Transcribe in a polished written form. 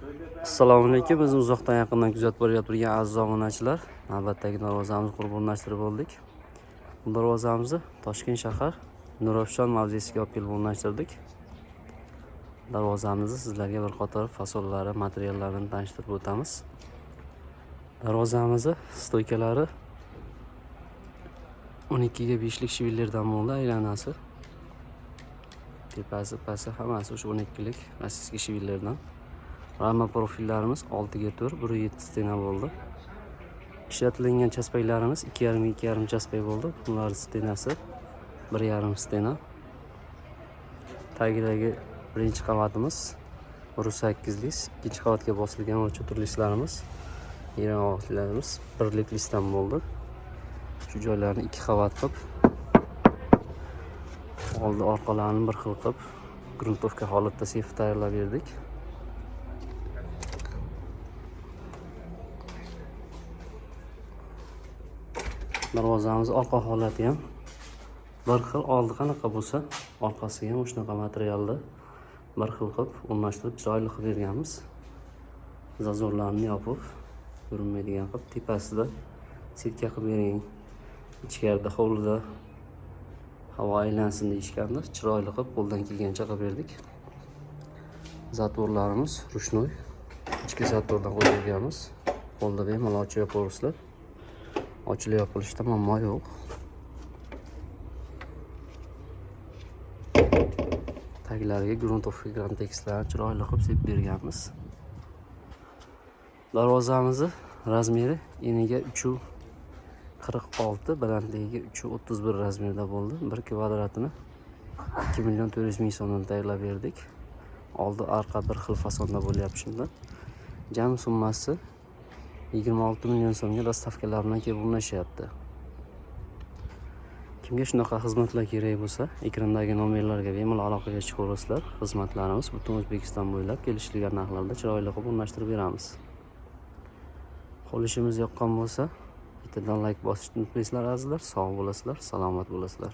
Assalomu alaykum. Biz uzoqdan yaqindan kuzatib borayotgan aziz obunachilar, navbatdagi darvozamizni qurib o'rnashtirib oldik. Bu darvozamizni Toshkent shahar Nurafshon mavzesiga olib kelib o'rnashtirdik. Darvozamizni sizlarga bir qator fasollari, materiallarini tanishtirib o'tamiz. Darvozamizni stoykalari 12 ga 5 lik shivillerdan bo'ldi, aylanasi. Tepasi, pasti hammasi o'sha 12 lik rossiyskiy shivillerdan. Rama profillarimiz 6 ga 4, 1.7 stena bo'ldi. Ishlatilgan chaspaylarimiz 2,5 chaspay bo'ldi. Bunlar stenasi 1,5 stena. Tagidagi birinchi qavatimiz 1.8 lik, ikkinchi qavatga bosilgan o'lchov turlislarimiz, yeroqlarimiz 1 lik listdan bo'ldi. Shu joylarni 2 qavat qilib, oldi orqalarini bir xil qilib, gruntovka holatda sef tayyorlab berdik. Darvozamiz orqa holati ham bir xil, oldi qanaqa bo'lsa, orqasiga ham shunaqa materialda bir xil qilib o'rnashtirib chiroyli qilib berganmiz. Zazorlarni yopib, ko'rinmaydigan qilib, tepasida setka qilib bering. Ichkarida hovlida havo aylansin deyishganda, chiroyli qilib qo'ldan kelgancha qilib berdik. Zatvorlarimiz rushnoy, ichki zatvordan qo'yib berganmiz. Qo'lda bemalol ochib yopaverasizlar. Ochilib yopilishda muammo yo'q. Taglariga gruntovka grantekislarni chiroyli qilib sepib berganmiz. Darvozamizni razmeri eniga 3,46, balandligiga 3,31 razmerda bo'ldi. 1 kvadratini 2,400,000 so'mdan tayyorlab berdik. Oldi arqa bir xil fasonda bo'lyapti shunda. Jami summasi 26 million so'mga dostavkalar bilan kelib o'rnashyapti. Kimga shunaqa xizmatlar kerak bo'lsa, ekrandagi nomerlarga bemalol aloqaga chiqaverasizlar. Xizmatlarimiz butun O'zbekiston bo'ylab kelishilgan narxlarda chiroyli qilib o'rnashtirib beramiz. Qo'lishimiz yoqqan bo'lsa, bittadan like bosishni unutmaysizlar azizlar. Sog' bo'lasizlar, salomat bo'lasizlar.